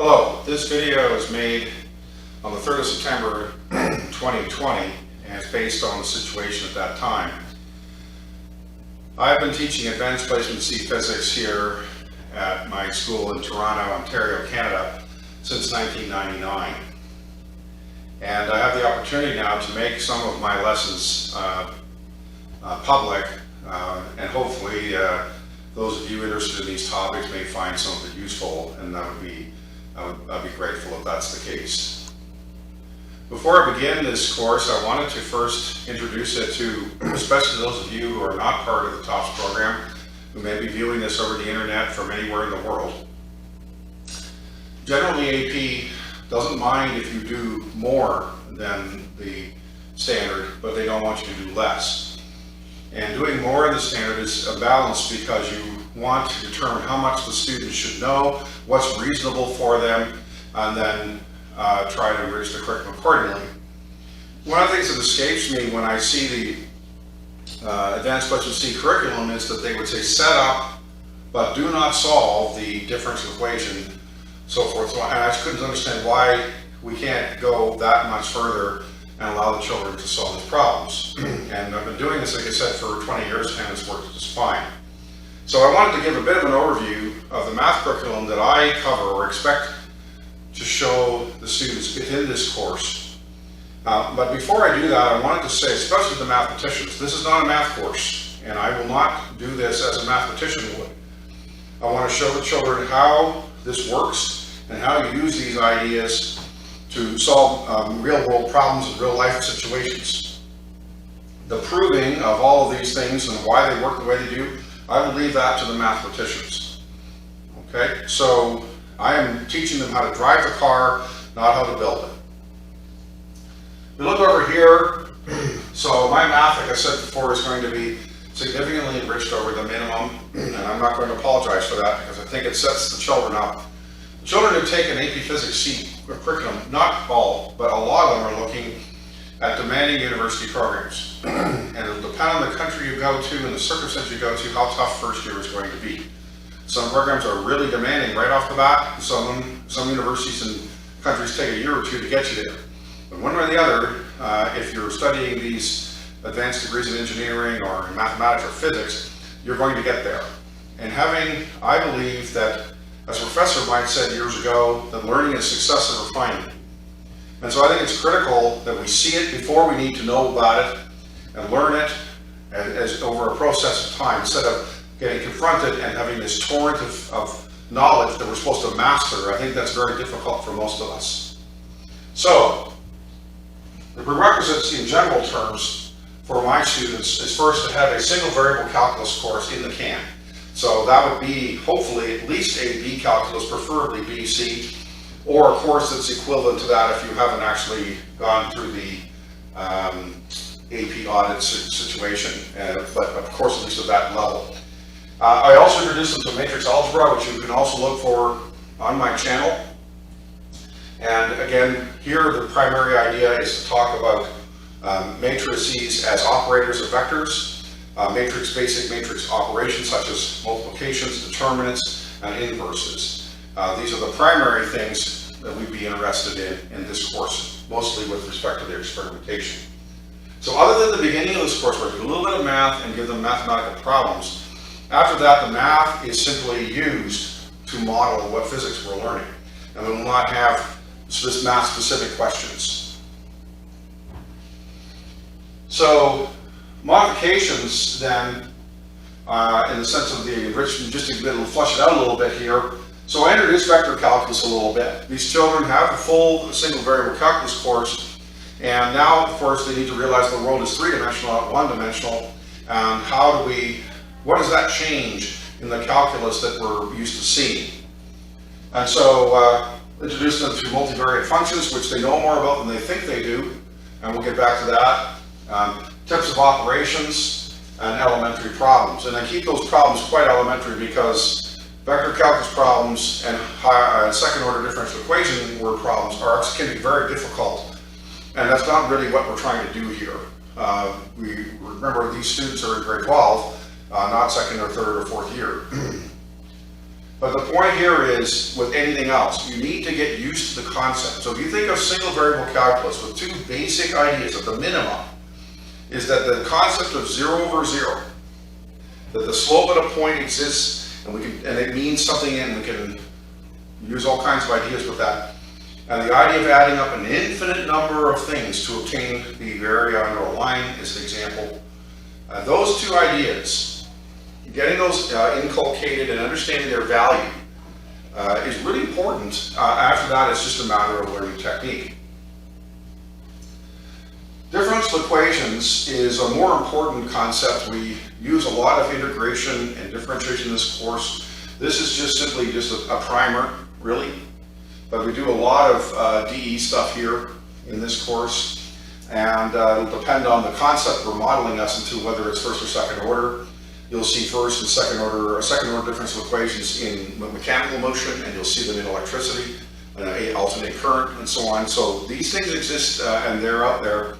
Hello, this video is made on the 3rd of September 2020 and it's based on the situation at that time. I've been teaching Advanced Placement C Physics here at my school in Toronto, Ontario, Canada since 1999. And I have the opportunity now to make some of my lessons public and hopefully those of you interested in these topics may find some of it useful, and I'd be grateful if that's the case. Before I begin this course, I wanted to first introduce it to especially those of you who are not part of the TOPS program, who may be viewing this over the internet from anywhere in the world. Generally, AP doesn't mind if you do more than the standard, but they don't want you to do less. And doing more of the standard is a balance because you want to determine how much the students should know, what's reasonable for them, and then try to enrich the curriculum accordingly. One of the things that escapes me when I see the Advanced Placement C curriculum is that they would say set up, but do not solve the differential equation, so forth. And I just couldn't understand why we can't go that much further and allow the children to solve these problems. And I've been doing this, like I said, for 20 years and it's worked just fine. So I wanted to give a bit of an overview of the math curriculum that I cover or expect to show the students within this course. But before I do that, I wanted to say, especially the mathematicians, this is not a math course, and I will not do this as a mathematician would. I want to show the children how this works and how you use these ideas to solve real-world problems and real-life situations. The proving of all of these things and why they work the way they do, I will leave that to the mathematicians. Okay, so I am teaching them how to drive the car, not how to build it. We look over here, so my math, like I said before, is going to be significantly enriched over the minimum, and I'm not going to apologize for that because I think it sets the children up. The children who take an AP Physics C curriculum, not all, but a lot of them are looking at demanding university programs. And it'll depend on the country you go to and the circumstance you go to, how tough first year is going to be. Some programs are really demanding right off the bat. Some universities and countries take a year or two to get you there. But one way or the other, if you're studying these advanced degrees in engineering or in mathematics or physics, you're going to get there. And I believe that, as a professor of mine said years ago, that learning is successive refinement. And so I think it's critical that we see it before we need to know about it and learn it as over a process of time, instead of getting confronted and having this torrent of knowledge that we're supposed to master. I think that's very difficult for most of us. So, the prerequisites in general terms for my students is first to have a single variable calculus course in the can. So that would be hopefully at least a B calculus, preferably BC, or a course that's equivalent to that if you haven't actually gone through the AP audit situation, but of course at least at that level. I also introduced them to matrix algebra, which you can also look for on my channel. And again, here the primary idea is to talk about matrices as operators of vectors, basic matrix operations such as multiplications, determinants, and inverses. These are the primary things that we'd be interested in this course, mostly with respect to their experimentation. So other than the beginning of this course, we're going to do a little bit of math and give them mathematical problems. After that, the math is simply used to model what physics we're learning. And we will not have math-specific questions. So modifications then, in the sense of the enrichment, just to flush it out a little bit here. So I introduced vector calculus a little bit. These children have a full single variable calculus course, and now of course they need to realize the world is three-dimensional, not one-dimensional, and what does that change in the calculus that we're used to seeing? And so introduce them to multivariate functions, which they know more about than they think they do, and we'll get back to that. Types of operations and elementary problems. And I keep those problems quite elementary because vector calculus problems and second order differential equation word problems can be very difficult. And that's not really what we're trying to do here. We remember these students are in grade 12, not second or third or fourth year. But the point here is, with anything else, you need to get used to the concept. So if you think of single variable calculus with two basic ideas at the minimum, is that the concept of 0 over 0, that the slope at a point exists, and it means something, and we can use all kinds of ideas with that. And the idea of adding up an infinite number of things to obtain the area under a line is an example. Those two ideas, getting those inculcated and understanding their value is really important. After that, it's just a matter of learning technique. Differential equations is a more important concept. We use a lot of integration and differentiation in this course. This is just simply a primer, really. But we do a lot of DE stuff here in this course, and it'll depend on the concept we're modeling us into, whether it's first or second order. You'll see first and second order differential equations in mechanical motion, and you'll see them in electricity, alternate current, and so on. So these things exist, and they're out there.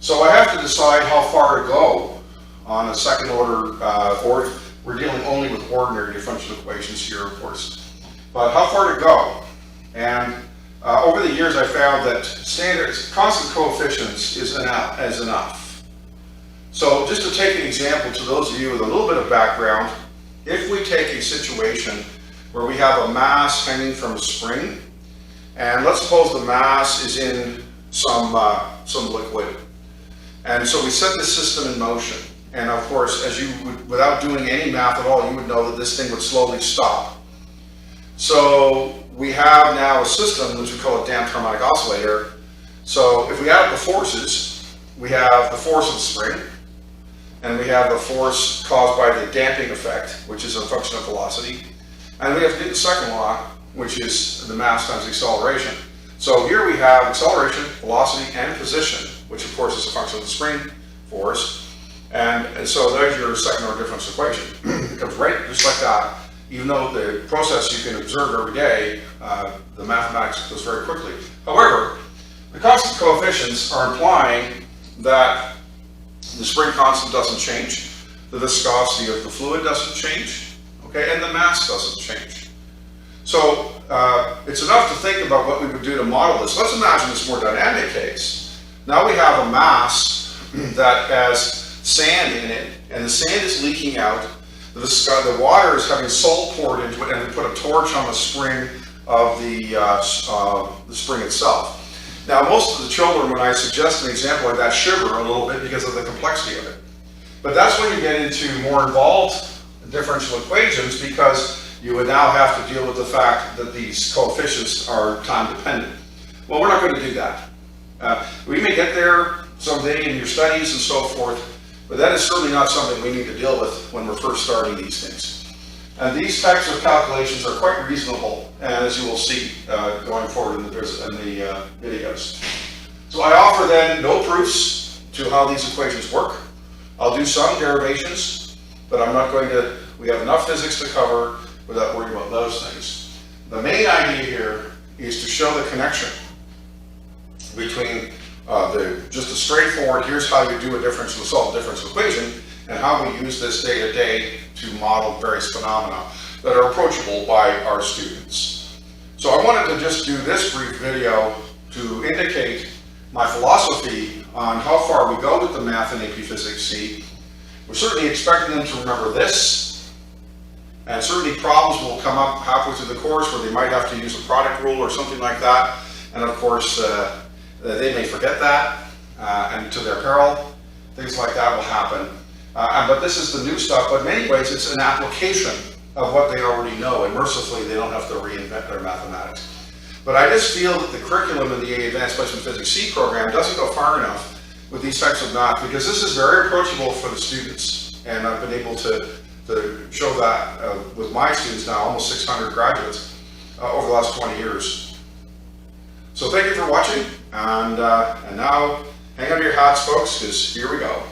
So I have to decide how far to go on a second order, or we're dealing only with ordinary differential equations here, of course. But how far to go? And over the years, I found that constant coefficients is enough. So just to take an example to those of you with a little bit of background, if we take a situation where we have a mass hanging from a spring, and let's suppose the mass is in some liquid. And so we set the system in motion. And of course, as you would, without doing any math at all, you would know that this thing would slowly stop. So we have now a system, which we call a damped harmonic oscillator. So if we add up the forces, we have the force of the spring, and we have the force caused by the damping effect, which is a function of velocity. And we have Newton's second law, which is the mass times acceleration. So here we have acceleration, velocity, and position, which of course is a function of the spring force. And so there's your second order differential equation. It comes right just like that. Even though the process you can observe every day, the mathematics goes very quickly. However, the constant coefficients are implying that the spring constant doesn't change, the viscosity of the fluid doesn't change, okay, and the mass doesn't change. So it's enough to think about what we would do to model this. Let's imagine this more dynamic case. Now we have a mass that has sand in it, and the sand is leaking out. The water is having salt poured into it, and we put a torch on the spring of the spring itself. Now, most of the children, when I suggest an example like that, shiver a little bit because of the complexity of it. But that's when you get into more involved differential equations, because you would now have to deal with the fact that these coefficients are time dependent. Well, we're not going to do that. We may get there someday in your studies and so forth, but that is certainly not something we need to deal with when we're first starting these things. And these types of calculations are quite reasonable, as you will see going forward in the videos. So I offer then no proofs to how these equations work. I'll do some derivations, but I'm not going to, we have enough physics to cover without worrying about those things. The main idea here is to show the connection between just a straightforward, here's how you do a differential, solve a differential equation, and how we use this day to day to model various phenomena that are approachable by our students. So I wanted to just do this brief video to indicate my philosophy on how far we go with the math in AP Physics C. We're certainly expecting them to remember this, and certainly problems will come up halfway through the course where they might have to use a product rule or something like that, and of course they may forget that, and to their peril, things like that will happen. But this is the new stuff, but in many ways it's an application of what they already know, and mercifully they don't have to reinvent their mathematics. But I just feel that the curriculum in the Advanced Placement Physics C program doesn't go far enough with these types of math, because this is very approachable for the students, and I've been able to show that with my students now, almost 600 graduates over the last 20 years. So thank you for watching, and now hang on to your hats, folks, because here we go.